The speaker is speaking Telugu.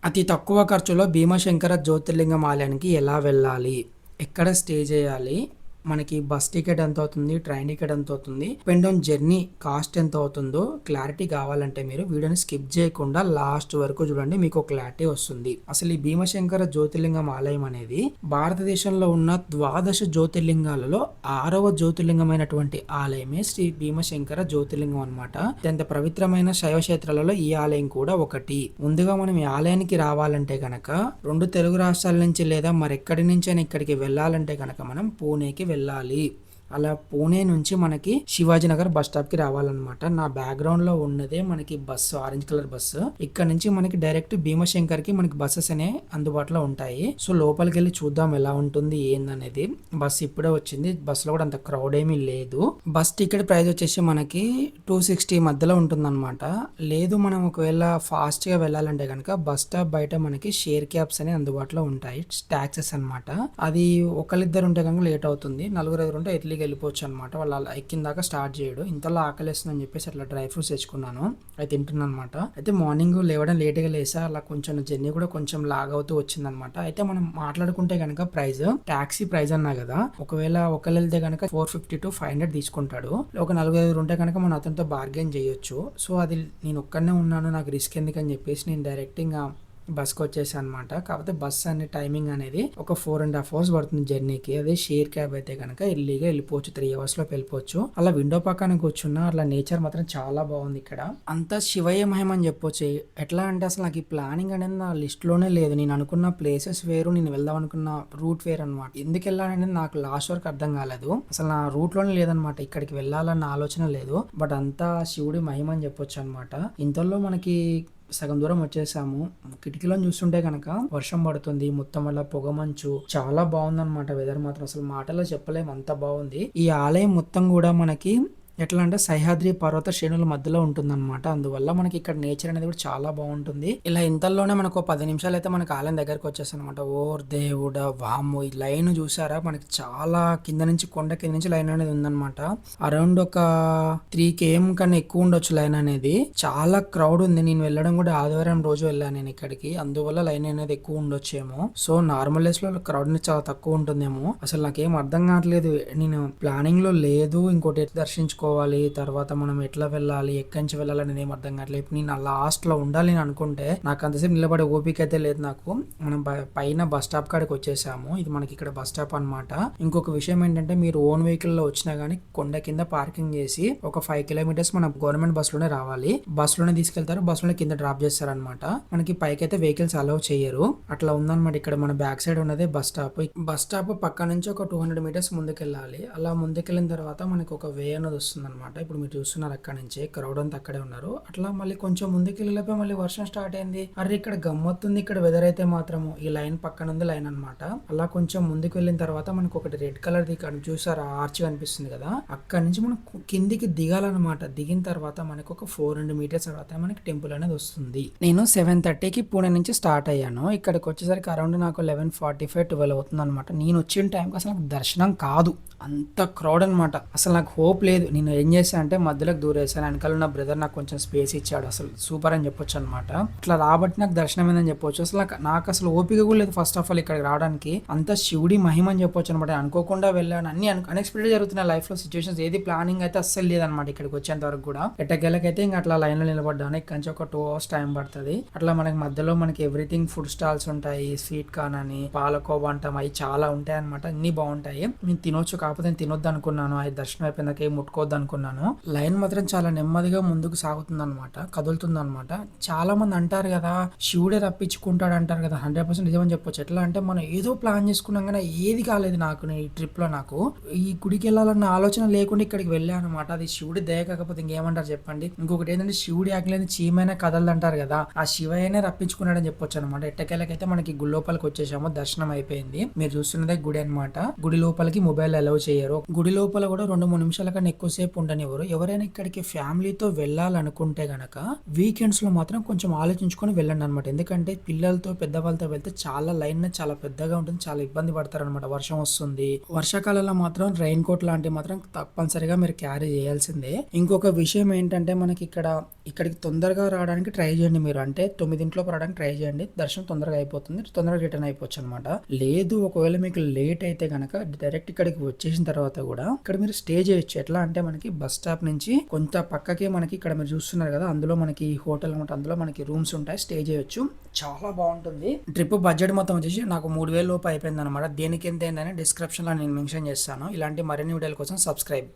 అతి తక్కువ ఖర్చులో భీమశంకర జ్యోతిర్లింగం ఆలయానికి ఎలా వెళ్ళాలి? ఎక్కడ స్టే చేయాలి? మనకి బస్ టికెట్ ఎంత అవుతుంది? ట్రైన్ టికెట్ ఎంత అవుతుంది? డిపెండ్ ఆన్ జర్నీ కాస్ట్ ఎంత అవుతుందో క్లారిటీ కావాలంటే మీరు వీడియోని స్కిప్ చేయకుండా లాస్ట్ వరకు చూడండి, మీకు క్లారిటీ వస్తుంది. అసలు ఈ భీమశంకర జ్యోతిర్లింగం ఆలయం అనేది భారతదేశంలో ఉన్న ద్వాదశ జ్యోతిర్లింగాలలో 6వ జ్యోతిర్లింగమైనటువంటి ఆలయమే శ్రీ భీమశంకర జ్యోతిర్లింగం అన్నమాట. అత్యంత పవిత్రమైన శైవ క్షేత్రాలలో ఈ ఆలయం కూడా ఒకటి. ముందుగా మనం ఈ ఆలయానికి రావాలంటే గనక 2 తెలుగు రాష్ట్రాల నుంచి లేదా మరెక్కడి నుంచైనా ఇక్కడికి వెళ్ళాలంటే గనక మనం పూణేకి వెళ్ళాలి. అలా పూణే నుంచి మనకి శివాజీనగర్ బస్ స్టాప్ కి రావాలన్నమాట. నా బ్యాక్గ్రౌండ్ లో ఉన్నదే మనకి బస్సు, ఆరెంజ్ కలర్ బస్సు. ఇక్కడ నుంచి మనకి డైరెక్ట్ భీమశంకర్ కి మనకి బస్సెస్ అనే అందుబాటులో ఉంటాయి. సో లోపలికి వెళ్ళి చూద్దాం ఎలా ఉంటుంది ఏందనేది. బస్ ఇప్పుడే వచ్చింది. బస్ లో కూడా అంత క్రౌడ్ ఏమీ లేదు. బస్ టికెట్ ప్రైస్ వచ్చేసి మనకి 260 మధ్యలో ఉంటుందన్నమాట. లేదు మనం ఒకవేళ ఫాస్ట్ గా వెళ్ళాలంటే కనుక బస్ స్టాప్ బయట మనకి షేర్ క్యాబ్స్ అనే అందుబాటులో ఉంటాయి, టాక్సెస్ అన్నమాట. అది ఒకరిద్దరు ఉంటే కనుక లేట్ అవుతుంది. నలుగురు ఎదురు ఉంటే ఎట్లీ వెళ్ళిపోవచ్చు అనమాట. వాళ్ళు అలా ఎక్కిన దాకా స్టార్ట్ చేయడు. ఇంతలో ఆకలిస్తుందని చెప్పేసి అట్లా డ్రై ఫ్రూట్స్ తెచ్చుకున్నాను, అది తింటున్నాను అనమాట. అయితే మార్నింగ్ లేవడం లేట్గా లేసా, అలా కొంచెం జర్నీ కూడా కొంచెం లాగ్ అవుతూ వచ్చిందనమాట. అయితే మనం మాట్లాడుకుంటే కనుక ప్రైస్, టాక్సీ ప్రైస్ అన్నా కదా, ఒకవేళ ఒకళ్ళు వెళ్తే కనుక 450 to 500 తీసుకుంటాడు. ఒక 4 ఉంటే కనుక మనం అతనితో బార్గెన్ చేయొచ్చు. సో అది నేను ఒక్కనే ఉన్నాను, నాకు రిస్క్ ఎందుకని చెప్పేసి నేను డైరెక్ట్ ఇంకా బస్కి వచ్చేసాను అనమాట. కాకపోతే బస్ అనే టైమింగ్ అనేది ఒక 4.5 hours పడుతుంది జర్నీకి. అదే షేర్ క్యాబ్ అయితే కనుక ఎర్లీగా వెళ్ళిపోవచ్చు, 3 hours లోకి వెళ్ళిపోవచ్చు. అలా విండో పక్కన కూర్చున్నా అట్లా నేచర్ మాత్రం చాలా బాగుంది ఇక్కడ. అంతా శివయ్య మహిమ అని చెప్పొచ్చు. ఎట్లా అంటే అసలు నాకు ఈ ప్లానింగ్ అనేది నా లిస్ట్ లోనే లేదు. నేను అనుకున్న ప్లేసెస్ వేరు, నేను వెళ్దాం అనుకున్న రూట్ వేరు అనమాట. ఎందుకు వెళ్ళాలనేది నాకు లాస్ట్ వరకు అర్థం కాలేదు. అసలు నా రూట్ లోనే లేదనమాట, ఇక్కడికి వెళ్ళాలన్న ఆలోచన లేదు. బట్ అంతా శివుడి మహిమ అని చెప్పొచ్చు అనమాట. ఇంతలో మనకి సగం దూరం వచ్చేసాము. కిటికీలో చూస్తుంటే కనుక వర్షం పడుతుంది, మొత్తం వల్ల పొగ మంచు చాలా బాగుందన్నమాట. వెదర్ మాత్రం అసలు మాటలో చెప్పలేము, అంత బాగుంది. ఈ ఆలయం మొత్తం కూడా మనకి ఎట్లా అంటే సహ్యాద్రి పర్వత శ్రేణుల మధ్యలో ఉంటుందన్నమాట. అందువల్ల మనకి ఇక్కడ నేచర్ అనేది కూడా చాలా బాగుంటుంది. ఇలా ఇంతల్లోనే మనకు 10 నిమిషాలు అయితే మనకి ఆలయం దగ్గరకు వచ్చేస్తాం అనమాట. ఓర్ దేవుడా, వాము ఈ లైన్ చూసారా, మనకి చాలా కింద నుంచి కొండ కింద నుంచి లైన్ అనేది ఉందన్నమాట. అరౌండ్ ఒక 3 km కన్నా ఎక్కువ ఉండొచ్చు లైన్ అనేది. చాలా క్రౌడ్ ఉంది. నేను వెళ్ళడం కూడా ఆదివారం రోజు వెళ్ళాను నేను ఇక్కడికి, అందువల్ల లైన్ అనేది ఎక్కువ ఉండొచ్చేమో. సో నార్మల్ డేస్ లో క్రౌడ్ అనేది చాలా తక్కువ ఉంటుందేమో. అసలు నాకేం అర్థం కావట్లేదు, నేను ప్లానింగ్ లో లేదు. ఇంకోటి దర్శించుకో తర్వాత మనం ఎట్లా వెళ్ళాలి, ఎక్కడి నుంచి వెళ్ళాలి అనేది ఏం అర్థం కావట్లేదు. ఇప్పుడు నేను లాస్ట్ లో ఉండాలి అని అనుకుంటే నాకు అంతసేపు నిలబడే ఓపిక అయితే లేదు నాకు. మనం పైన బస్ స్టాప్ కాడికి వచ్చేసాము. ఇది మనకి ఇక్కడ బస్ స్టాప్ అనమాట. ఇంకొక విషయం ఏంటంటే మీరు ఓన్ వెహికల్ లో వచ్చినా గానీ కొండ కింద పార్కింగ్ చేసి ఒక 5 kilometers మనం గవర్నమెంట్ బస్ లోనే రావాలి. బస్ లోనే తీసుకెళ్తారు, బస్ లోనే కింద డ్రాప్ చేస్తారు అనమాట. మనకి పైకి అయితే వెహికల్స్ అలౌ చేయరు. అట్లా ఉందన్నమాట. ఇక్కడ మన బ్యాక్ సైడ్ ఉన్నదే బస్ స్టాప్. బస్ స్టాప్ పక్క నుంచి ఒక 200 meters ముందుకెళ్ళాలి. అలా ముందుకెళ్ళిన తర్వాత మనకి ఒక వే అనేది వస్తుంది అనమాట. ఇప్పుడు మీరు చూస్తున్నారు అక్కడ నుంచే క్రౌడ్ అంతా అక్కడే ఉన్నారు. అట్లా మళ్ళీ కొంచెం ముందుకు వెళ్ళిపోయి మళ్ళీ వర్షం స్టార్ట్ అయింది. అరే ఇక్కడ గమ్మత్తుంది, ఇక్కడ వెదర్ అయితే మాత్రము. ఈ లైన్ పక్కన ఉంది లైన్ అనమాట. అలా కొంచెం ముందుకు వెళ్ళిన తర్వాత మనకు ఒకటి రెడ్ కలర్ ది చూసారా ఆర్చ్ కనిపిస్తుంది కదా, అక్కడ నుంచి మనం కిందికి దిగాలన్నమాట. దిగిన తర్వాత మనకు ఒక 400 meters తర్వాత మనకి టెంపుల్ అనేది వస్తుంది. నేను 7:30కి పూణే నుంచి స్టార్ట్ అయ్యాను. ఇక్కడికి వచ్చేసరికి అరౌండ్ నాకు 11:45, 12 అవుతుంది అనమాట. నేను వచ్చిన టైంకి అసలు నాకు దర్శనం కాదు, అంత క్రౌడ్ అనమాట. అసలు నాకు హోప్ లేదు. నేను ఏం చేశాను అంటే మధ్యలోకి దూరేసాను. వెనకాల నా బ్రదర్ నాకు కొంచెం స్పేస్ ఇచ్చాడు. అసలు సూపర్ అని చెప్పొచ్చు అనమాట. ఇట్లా రాబట్టి నాకు దర్శనం ఏందని చెప్పొచ్చు. అసలు నాకు అసలు ఓపిక కూడా లేదు ఫస్ట్ ఆఫ్ ఆల్ ఇక్కడికి రావడానికి. అంత శివుడి మహిమ అని చెప్పొచ్చు అనమాట. అనుకోకుండా వెళ్ళాను, అన్ని అన్ఎక్స్పెక్టెడ్ జరుగుతున్నాయి లైఫ్ లో సిచ్యువేషన్స్. ఏది ప్లానింగ్ అయితే అస్సలు లేదనమాట. ఇక్కడికి వచ్చేంత వరకు కూడా ఎట్టకేళ్ళకైతే ఇంకా అట్లా లైన్ లో నిలబడ్డాను. ఇక్కడ నుంచి ఒక 2 hours టైం పడుతుంది. అట్లా మనకి మధ్యలో మనకి ఎవ్రీథింగ్ ఫుడ్ స్టాల్స్ ఉంటాయి. స్వీట్ కార్న్ అని, పాలకోవా అంటాం, అవి చాలా ఉంటాయి అనమాట. అన్ని బాగుంటాయి. నేను తినొచ్చు, కాకపోతే నేను తినొద్దు అనుకున్నాను. అది దర్శనం అయిపోయిందాక ఏం ముట్టుకోవద్దు అనుకున్నాను. లైన్ మాత్రం చాలా నెమ్మదిగా ముందుకు సాగుతుంది అనమాట, కదులుతుంది అనమాట. చాలా మంది అంటారు కదా శివుడే రప్పించుకుంటాడు అంటారు కదా, 100% నిజమని చెప్పొచ్చు. ఎట్లా అంటే మనం ఏదో ప్లాన్ చేసుకున్నాం కానీ ఏది కాలేదు నాకు. ఈ ట్రిప్ లో నాకు ఈ గుడికి వెళ్ళాలన్న ఆలోచన లేకుండా ఇక్కడికి వెళ్ళాను అనమాట. అది శివుడి దయ కాకపోతే ఇంకేమంటారు చెప్పండి. ఇంకొకటి ఏంటంటే శివుడి ఆకలేని చీమైన కథలు అంటారు కదా, ఆ శివయ్యనే రప్పించుకున్నాడని చెప్పొచ్చు అనమాట. ఎట్టకేళ్ళకైతే మనకి గుడి లోపలికి వచ్చేసాము, దర్శనం అయిపోయింది. మీరు చూస్తున్నదే గుడి అనమాట. గుడి లోపలికి మొబైల్ అలౌ చేయరు. గుడి లోపల కూడా 2-3 నిమిషాల కన్నా ఎక్కువసేపు ఉండనివ్వరు. ఎవరైనా ఇక్కడికి ఫ్యామిలీతో వెళ్ళాలనుకుంటే గనక వీకెండ్స్ లో మాత్రం కొంచెం ఆలోచించుకొని వెళ్ళండి అనమాట. ఎందుకంటే పిల్లలతో పెద్దవాళ్ళతో వెళ్తే చాలా లైన్ చాలా పెద్దగా ఉంటుంది, చాలా ఇబ్బంది పడతారు అనమాట. వర్షం వస్తుంది. వర్షాకాలంలో మాత్రం రెయిన్ కోట్ లాంటివి మాత్రం తప్పనిసరిగా మీరు క్యారీ చేయాల్సిందే. ఇంకొక విషయం ఏంటంటే మనకి ఇక్కడ ఇక్కడికి తొందరగా రావడానికి ట్రై చేయండి మీరు. అంటే 9 రావడానికి ట్రై చేయండి. దర్శనం తొందరగా అయిపోతుంది. తొందరగా రిటర్న్ అయిపోవచ్చు అనమాట. లేదు ఒకవేళ మీకు లేట్ అయితే గనక డైరెక్ట్ ఇక్కడికి వచ్చేసిన తర్వాత కూడా ఇక్కడ మీరు స్టే చేయొచ్చు. ఎట్లా అంటే మనకి బస్ స్టాప్ నుంచి కొంత పక్కకే మనకి ఇక్కడ మీరు చూస్తున్నారు కదా, అందులో మనకి హోటల్ అనమాట. అందులో మనకి రూమ్స్ ఉంటాయి, స్టే చేయొచ్చు. చాలా బాగుంటుంది. ట్రిప్ బడ్జెట్ మొత్తం వచ్చేసి నాకు 3000 లోపు అయిపోయింది అనమాట. దేనికి ఎంత అయిందని డిస్క్రిప్షన్ లో నేను మెన్షన్ చేస్తాను. ఇలాంటి మరిన్ని వీడియోల కోసం సబ్స్క్రైబ్.